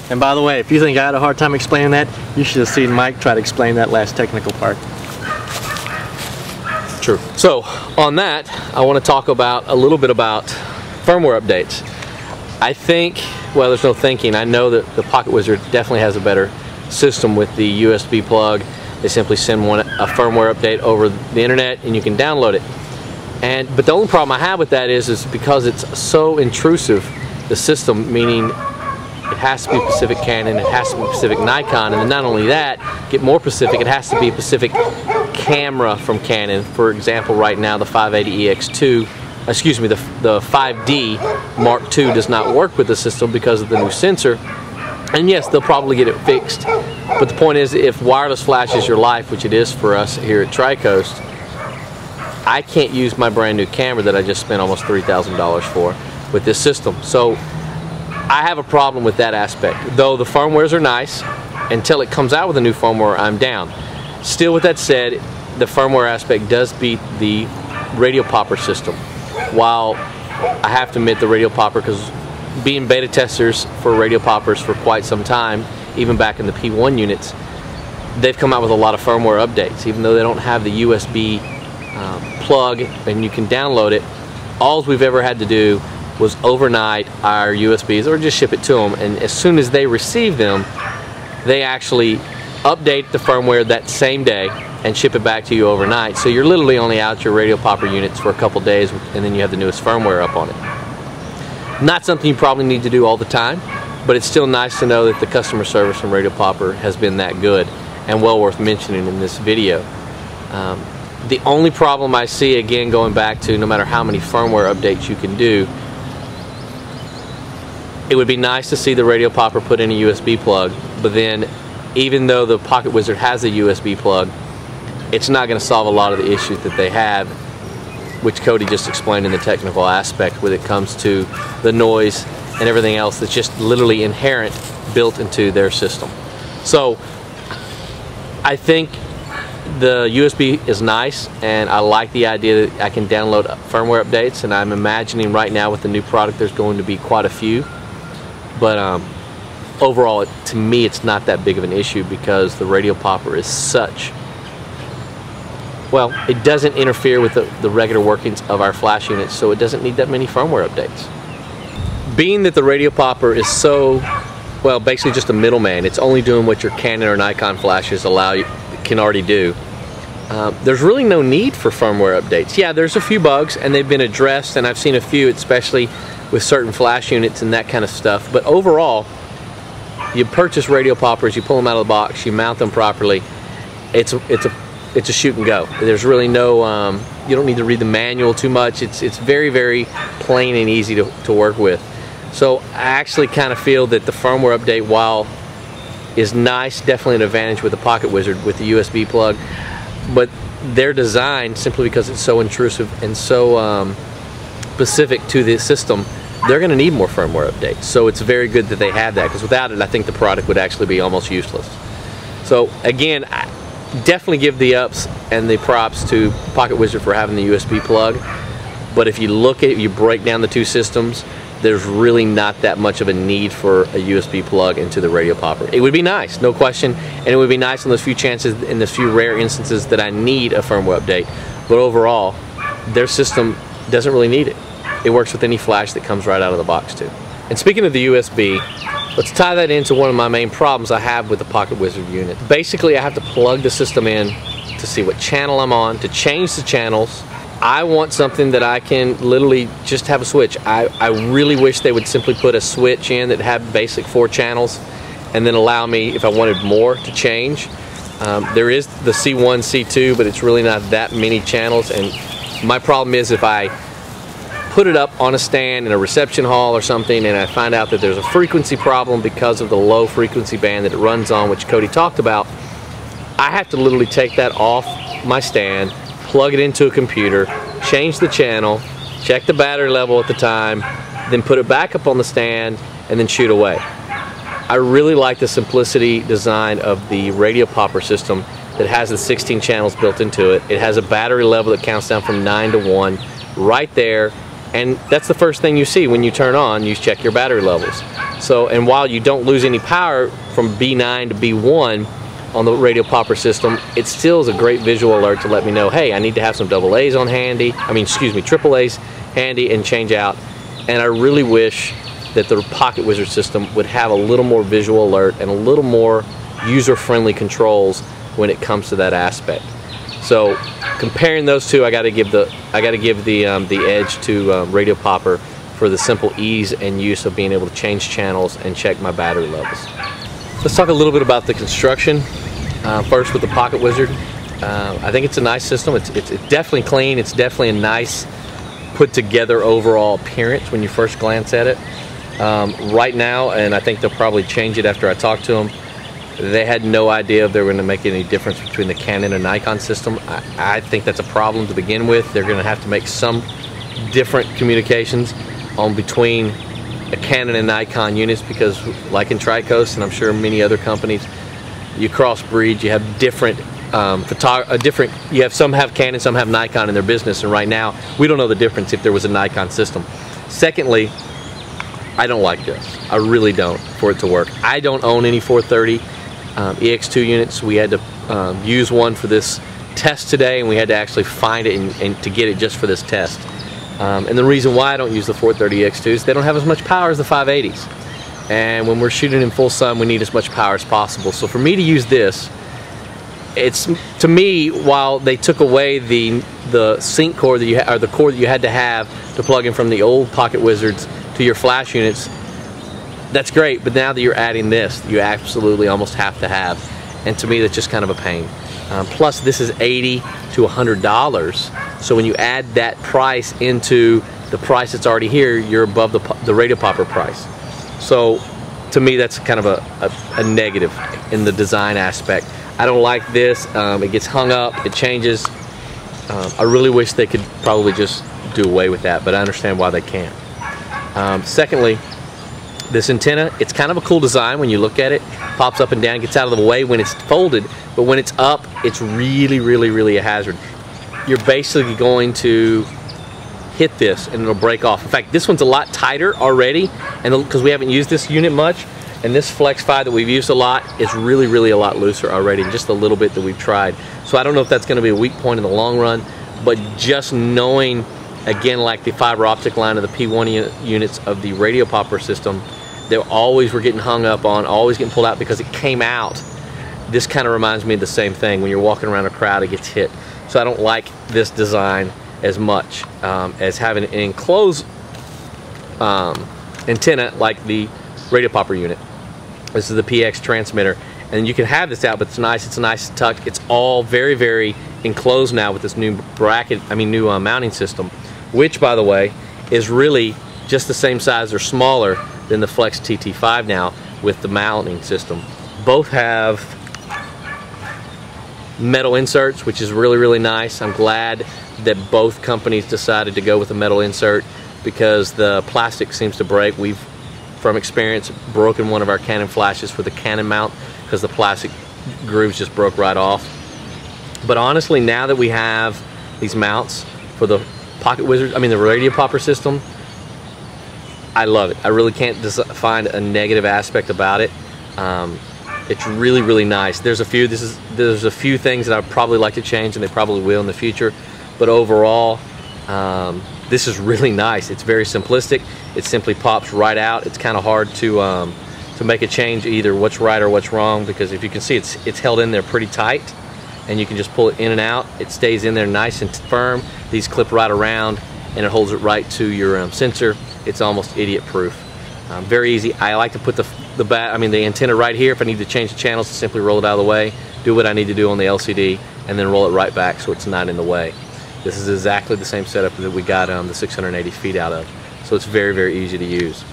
And by the way, if you think I had a hard time explaining that, you should have seen Mike try to explain that last technical part. True. So on that, I want to talk about a little bit about firmware updates. I think, well, there's no thinking, I know that the PocketWizard definitely has a better system with the USB plug. They simply send a firmware update over the internet and you can download it. But the only problem I have with that is because it's so intrusive, the system, meaning it has to be Pacific Canon, it has to be Pacific Nikon, and then not only that, get more specific, it has to be a Pacific camera from Canon. For example, right now the 580EX2, excuse me, the 5D Mark II does not work with the system because of the new sensor. And yes, they'll probably get it fixed. But the point is, if wireless flash is your life, which it is for us here at TriCoast, I can't use my brand new camera that I just spent almost $3,000 for with this system. So I have a problem with that aspect. Though the firmwares are nice, until it comes out with a new firmware, I'm down. Still, with that said, the firmware aspect does beat the RadioPopper system. While I have to admit the RadioPopper, because being beta testers for RadioPoppers for quite some time, even back in the P1 units, they've come out with a lot of firmware updates. Even though they don't have the USB plug and you can download it, all we've ever had to do was overnight our USBs or just ship it to them, and as soon as they receive them, they actually update the firmware that same day and ship it back to you overnight. So you're literally only out your RadioPopper units for a couple days, and then you have the newest firmware up on it. Not something you probably need to do all the time, but it's still nice to know that the customer service from RadioPopper has been that good and well worth mentioning in this video. The only problem I see, again going back to no matter how many firmware updates you can do, it would be nice to see the RadioPopper put in a USB plug, but then even though the PocketWizard has a USB plug, it's not going to solve a lot of the issues that they have, which Cody just explained in the technical aspect when it comes to the noise and everything else that's just literally inherent built into their system. So I think the USB is nice, and I like the idea that I can download firmware updates, and I'm imagining right now with the new product there's going to be quite a few. But overall, to me, it's not that big of an issue because the RadioPopper is such, well, it doesn't interfere with the regular workings of our flash units, so it doesn't need that many firmware updates. Being that the RadioPopper is so, well, basically just a middleman, it's only doing what your Canon or Nikon flashes can already do. There's really no need for firmware updates. Yeah, there's a few bugs, and they've been addressed, and I've seen a few, especially with certain flash units and that kind of stuff. But overall, you purchase RadioPoppers, you pull them out of the box, you mount them properly. It's a shoot and go. There's really no, you don't need to read the manual too much. It's very, very plain and easy to work with. So I actually kind of feel that the firmware update, while is nice, definitely an advantage with the PocketWizard with the USB plug, but they're designed simply because it's so intrusive and so specific to the system, they're going to need more firmware updates. So it's very good that they have that, because without it I think the product would actually be almost useless. So again, I definitely give the ups and the props to PocketWizard for having the USB plug, but if you look at it, you break down the two systems, there's really not that much of a need for a USB plug into the RadioPopper. It would be nice, no question, and it would be nice in those few chances, in the few rare instances that I need a firmware update, but overall their system doesn't really need it. It works with any flash that comes right out of the box too. And speaking of the USB, let's tie that into one of my main problems I have with the PocketWizard unit. Basically, I have to plug the system in to see what channel I'm on, to change the channels. I want something that I can literally just have a switch. I really wish they would simply put a switch in that had basic 4 channels and then allow me, if I wanted more, to change. There is the C1, C2, but it's really not that many channels, and my problem is if I put it up on a stand in a reception hall or something and I find out that there's a frequency problem because of the low frequency band that it runs on, which Cody talked about, I have to literally take that off my stand, plug it into a computer, change the channel, check the battery level at the time, then put it back up on the stand and then shoot away. I really like the simplicity design of the RadioPopper system that has the 16 channels built into it. It has a battery level that counts down from 9 to 1 right there. And that's the first thing you see when you turn on, you check your battery levels. So, and while you don't lose any power from B9 to B1 on the RadioPopper system, it still is a great visual alert to let me know, hey, I need to have some AA's on handy, AAA's handy and change out. And I really wish that the PocketWizard system would have a little more visual alert and a little more user-friendly controls when it comes to that aspect. So comparing those two, I got to give the edge to RadioPopper for the simple ease and use of being able to change channels and check my battery levels. Let's talk a little bit about the construction. First with the PocketWizard. I think it's a nice system. It's definitely clean. It's definitely a nice put together overall appearance when you first glance at it. Right now, and I think they'll probably change it after I talk to them, they had no idea if they were going to make any difference between the Canon and Nikon system. I think that's a problem to begin with. They're going to have to make some different communications on between a Canon and Nikon units, because like in TriCoast and I'm sure many other companies, you crossbreed, you have different you have some have Canon, some have Nikon in their business, and right now we don't know the difference if there was a Nikon system. Secondly, I don't like this. I really don't, for it to work. I don't own any 430 EX2 units. We had to use one for this test today, and we had to actually find it and to get it just for this test. And the reason why I don't use the 430 EX2 is they don't have as much power as the 580s. And when we're shooting in full sun, we need as much power as possible. So for me to use this, it's, to me, while they took away the sync cord that you or the cord that you had to have to plug in from the old PocketWizards to your flash units, that's great. But now that you're adding this, you absolutely almost have to have. And to me, that's just kind of a pain. Plus, this is $80 to $100. So when you add that price into the price that's already here, you're above the RadioPopper price. So to me, that's kind of a negative in the design aspect. I don't like this. It gets hung up, it changes. I really wish they could probably just do away with that, but I understand why they can't. Secondly, this antenna, it's kind of a cool design when you look at it. Pops up and down, gets out of the way when it's folded, but when it's up, it's really, really, really a hazard. You're basically going to hit this and it'll break off. In fact, this one's a lot tighter already, and because we haven't used this unit much, and this Flex 5 that we've used a lot is really, really a lot looser already, just a little bit that we've tried. So I don't know if that's going to be a weak point in the long run, but just knowing, again, like the fiber optic line of the P1 units of the RadioPopper system, they always were getting hung up on, always getting pulled out because it came out. This kind of reminds me of the same thing. When you're walking around a crowd, it gets hit. So I don't like this design as much as having an enclosed antenna like the RadioPopper unit. This is the PX transmitter, and you can have this out, but it's nice tucked. It's all very, very enclosed now with this new new mounting system, which, by the way, is really just the same size or smaller than the Flex TT5 now with the mounting system. Both have metal inserts, which is really, really nice. I'm glad that both companies decided to go with a metal insert because the plastic seems to break. We've, from experience, broken one of our Canon flashes for the Canon mount because the plastic grooves just broke right off. But honestly, now that we have these mounts for the PocketWizard, the RadioPopper system, I love it. I really can't find a negative aspect about it. It's really, really nice. There's a few things that I'd probably like to change, and they probably will in the future. But overall, this is really nice. It's very simplistic. It simply pops right out. It's kind of hard to make a change, either what's right or what's wrong, because if you can see, it's held in there pretty tight, and you can just pull it in and out. It stays in there nice and firm. These clip right around, and it holds it right to your sensor. It's almost idiot-proof. Very easy. I like to put the antenna right here. If I need to change the channels, to simply roll it out of the way, do what I need to do on the LCD, and then roll it right back so it's not in the way. This is exactly the same setup that we got the 680 feet out of. So it's very, very easy to use.